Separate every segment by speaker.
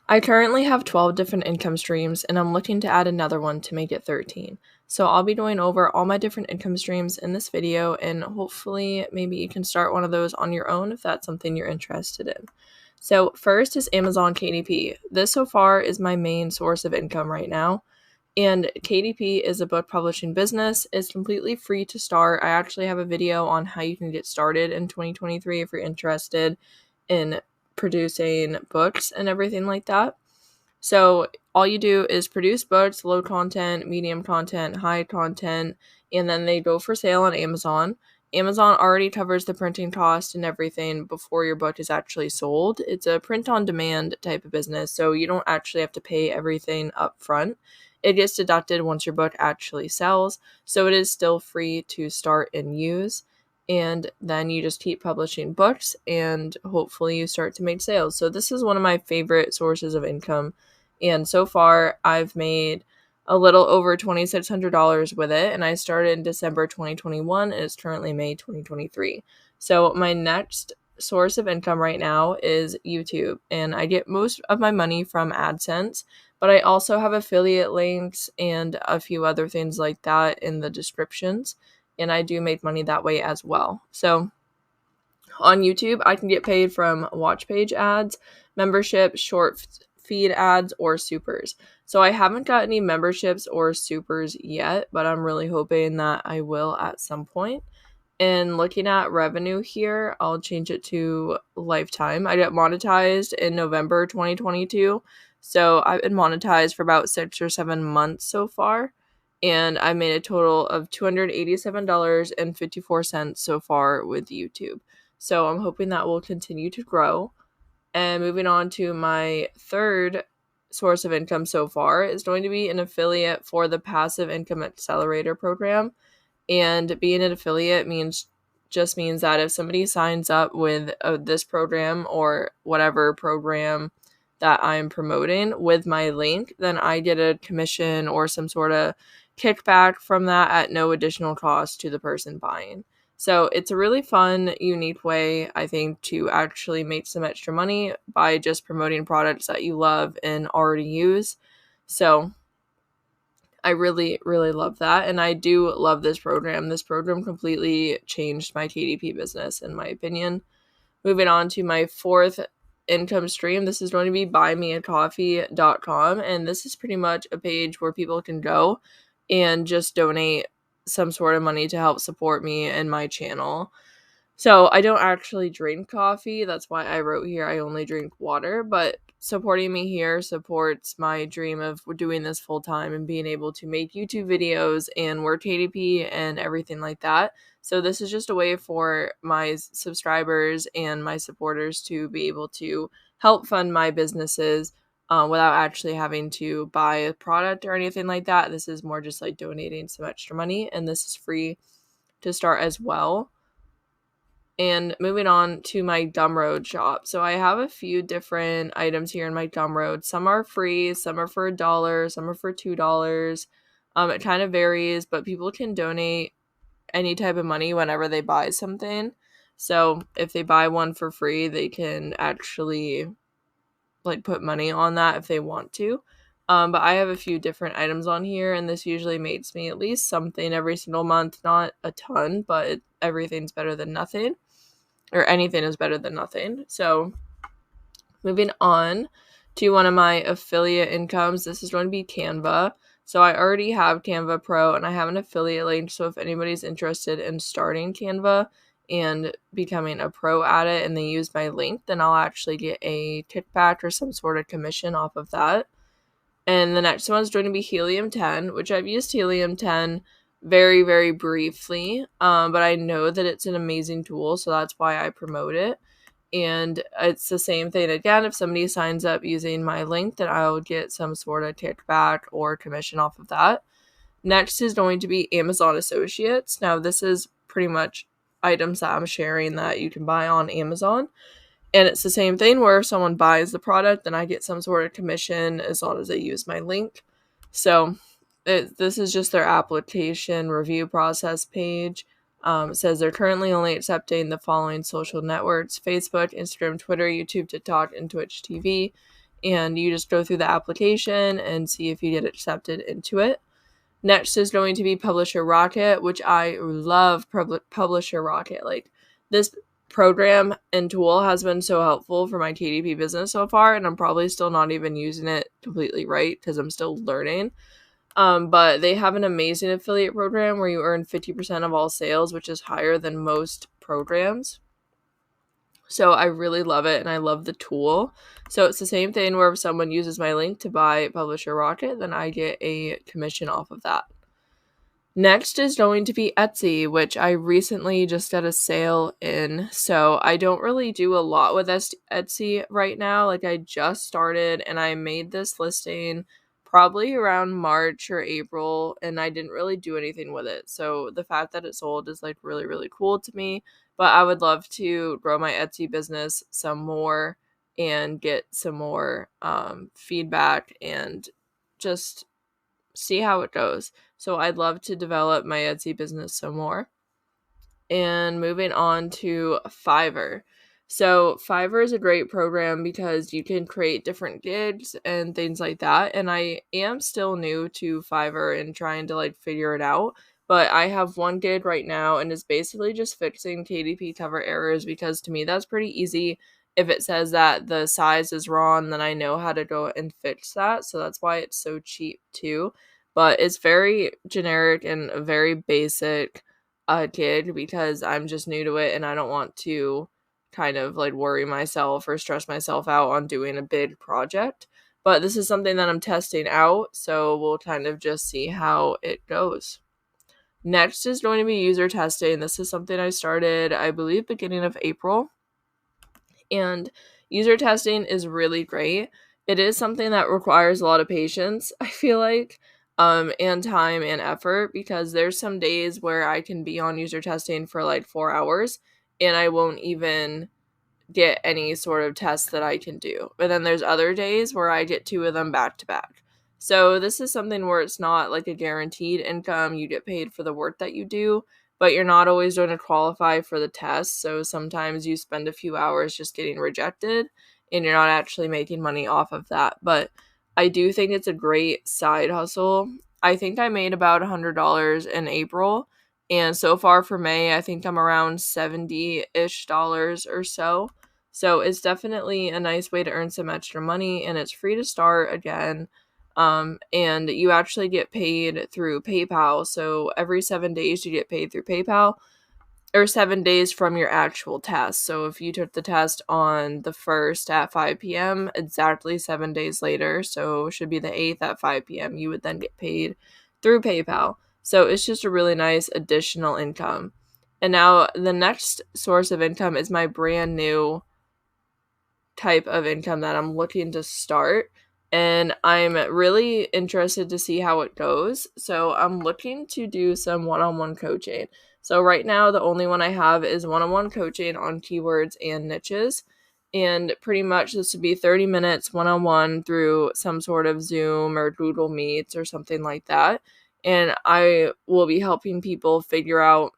Speaker 1: I currently have 12 different income streams, and I'm looking to add another one to make it 13. So I'll be going over all my different income streams in this video, and hopefully maybe you can start one of those on your own if that's something you're interested in. So first is Amazon KDP. This so far is my main source of income right now. And KDP is a book publishing business. It's completely free to start. I actually have a video on how you can get started in 2023 if you're interested in producing books and everything like that. So all you do is produce books, low content, medium content, high content, and then they go for sale on Amazon. Amazon already covers the printing cost and everything before your book is actually sold. It's a print on demand type of business, so you don't actually have to pay everything up front. It gets deducted once your book actually sells, so it is still free to start and use. And then you just keep publishing books and hopefully you start to make sales. So this is one of my favorite sources of income. And so far I've made a little over $2,600 with it. And I started in December 2021 and it's currently May 2023. So my next source of income right now is YouTube. And I get most of my money from AdSense, but I also have affiliate links and a few other things like that in the descriptions. And I do make money that way as well. So on YouTube, I can get paid from watch page ads, membership, short feed ads, or supers. So I haven't got any memberships or supers yet, but I'm really hoping that I will at some point. And looking at revenue here, I'll change it to lifetime. I got monetized in November 2022. So I've been monetized for about 6 or 7 months so far. And I made a total of $287.54 so far with YouTube. So I'm hoping that will continue to grow. And moving on to my third source of income so far is going to be an affiliate for the Passive Income Accelerator program. And being an affiliate means that if somebody signs up with this program or whatever program that I'm promoting with my link, then I get a commission or some sort of kickback from that at no additional cost to the person buying. So it's a really fun, unique way, I think, to actually make some extra money by just promoting products that you love and already use. So I really, really love that. And I do love this program. This program completely changed my KDP business, in my opinion. Moving on to my fourth income stream. This is going to be buymeacoffee.com. And this is pretty much a page where people can go and just donate some sort of money to help support me and my channel. So I don't actually drink coffee. That's why I wrote here I only drink water. But supporting me here supports my dream of doing this full time and being able to make YouTube videos and work KDP and everything like that. So this is just a way for my subscribers and my supporters to be able to help fund my businesses without actually having to buy a product or anything like that. This is more just like donating some extra money, and this is free to start as well. And moving on to my Gumroad shop. So I have a few different items here in my Gumroad. Some are free, some are for $1, some are for $2. It kind of varies, but people can donate any type of money whenever they buy something. So if they buy one for free, they can actually like put money on that if they want to. But I have a few different items on here, and this usually makes me at least something every single month. Not a ton, but everything's better than nothing. Or anything is better than nothing. So moving on to one of my affiliate incomes, this is going to be Canva. So I already have Canva Pro and I have an affiliate link. So if anybody's interested in starting Canva and becoming a pro at it and they use my link, then I'll actually get a kickback or some sort of commission off of that. And the next one is going to be Helium 10, which I've used Helium 10 very, very briefly, but I know that it's an amazing tool, so that's why I promote it. And it's the same thing again. If somebody signs up using my link, then I'll get some sort of kickback or commission off of that. Next is going to be Amazon Associates. Now, this is pretty much items that I'm sharing that you can buy on Amazon. And it's the same thing where if someone buys the product, then I get some sort of commission as long as they use my link. So this is just their application review process page. It says they're currently only accepting the following social networks: Facebook, Instagram, Twitter, YouTube, TikTok, and Twitch TV. and you just go through the application and see if you get accepted into it. Next is going to be Publisher Rocket, which I love. Publisher Rocket. Like, this program and tool has been so helpful for my KDP business so far, and I'm probably still not even using it completely right because I'm still learning. But they have an amazing affiliate program where you earn 50% of all sales, which is higher than most programs. So I really love it, and I love the tool. So it's the same thing where if someone uses my link to buy Publisher Rocket, then I get a commission off of that. Next is going to be Etsy, which I recently just got a sale in. So I don't really do a lot with Etsy right now. Like, I just started and I made this listing probably around March or April, and I didn't really do anything with it. So the fact that it sold is like really, really cool to me. But I would love to grow my Etsy business some more and get some more feedback and just see how it goes. So I'd love to develop my Etsy business some more. And moving on to Fiverr. So Fiverr is a great program because you can create different gigs and things like that. And I am still new to Fiverr and trying to like figure it out. But I have one gig right now, and it's basically just fixing KDP cover errors, because to me that's pretty easy. If it says that the size is wrong, then I know how to go and fix that. So that's why it's so cheap too. But it's very generic and very basic gig because I'm just new to it and I don't want to kind of like worry myself or stress myself out on doing a big project. But this is something that I'm testing out, so we'll kind of just see how it goes. Next is going to be user testing. This is something I started, I believe, beginning of April. And user testing is really great. It is something that requires a lot of patience, I feel like, and time and effort, because there's some days where I can be on user testing for like 4 hours and I won't even get any sort of test that I can do. But then there's other days where I get 2 of them back to back. So this is something where it's not like a guaranteed income. You get paid for the work that you do, but you're not always going to qualify for the test. So sometimes you spend a few hours just getting rejected and you're not actually making money off of that. But I do think it's a great side hustle. I think I made about $100 in April. And so far for May, I think I'm around $70-ish or so. So it's definitely a nice way to earn some extra money, and it's free to start again. And you actually get paid through PayPal. So every 7 days you get paid through PayPal, or 7 days from your actual test. So if you took the test on the 1st at 5 p.m., exactly 7 days later, so it should be the 8th at 5 p.m., you would then get paid through PayPal. So it's just a really nice additional income. And now the next source of income is my brand new type of income that I'm looking to start. And I'm really interested to see how it goes. So I'm looking to do some one-on-one coaching. So right now, the only one I have is one-on-one coaching on keywords and niches. And pretty much this would be 30 minutes one-on-one through some sort of Zoom or Google Meets or something like that. And I will be helping people figure out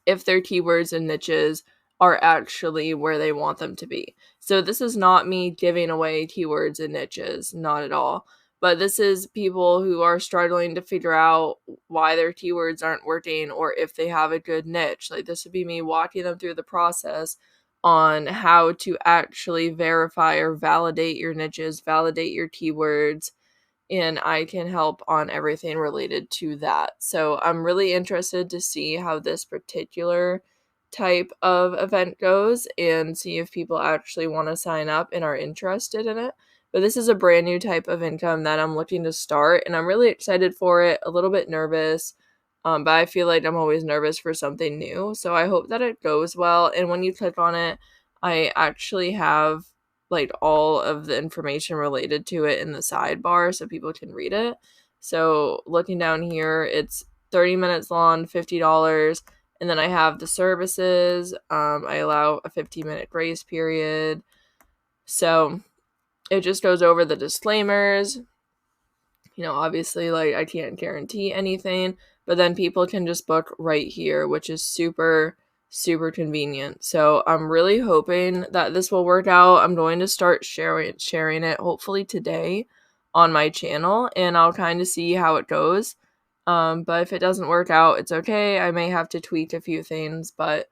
Speaker 1: if their keywords and niches are actually where they want them to be. So this is not me giving away keywords and niches, not at all. But this is people who are struggling to figure out why their keywords aren't working or if they have a good niche. Like, this would be me walking them through the process on how to actually verify or validate your niches, validate your keywords, and I can help on everything related to that. So I'm really interested to see how this particular type of event goes and see if people actually want to sign up and are interested in it. But this is a brand new type of income that I'm looking to start, and I'm really excited for it, a little bit nervous, but I feel like I'm always nervous for something new. So I hope that it goes well. And when you click on it, I actually have like all of the information related to it in the sidebar so people can read it. So looking down here, it's 30 minutes long, $50. And then I have the services. I allow a 15-minute grace period. So it just goes over the disclaimers. You know, obviously, like, I can't guarantee anything, but then people can just book right here, which is super super convenient. So I'm really hoping that this will work out. I'm going to start sharing it hopefully today on my channel, and I'll kind of see how it goes. But if it doesn't work out, it's okay. I may have to tweak a few things, but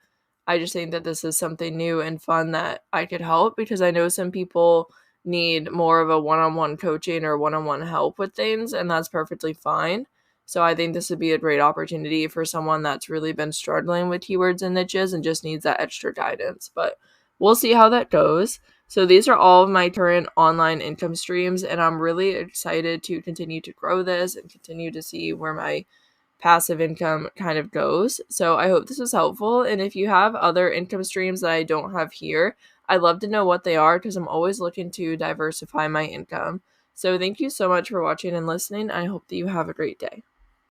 Speaker 1: I just think that this is something new and fun that I could help, because I know some people need more of a one-on-one coaching or one-on-one help with things, and that's perfectly fine. So I think this would be a great opportunity for someone that's really been struggling with keywords and niches and just needs that extra guidance. But we'll see how that goes. So these are all of my current online income streams, and I'm really excited to continue to grow this and continue to see where my passive income kind of goes. So I hope this was helpful. And if you have other income streams that I don't have here, I'd love to know what they are, because I'm always looking to diversify my income. So thank you so much for watching and listening. I hope that you have a great day.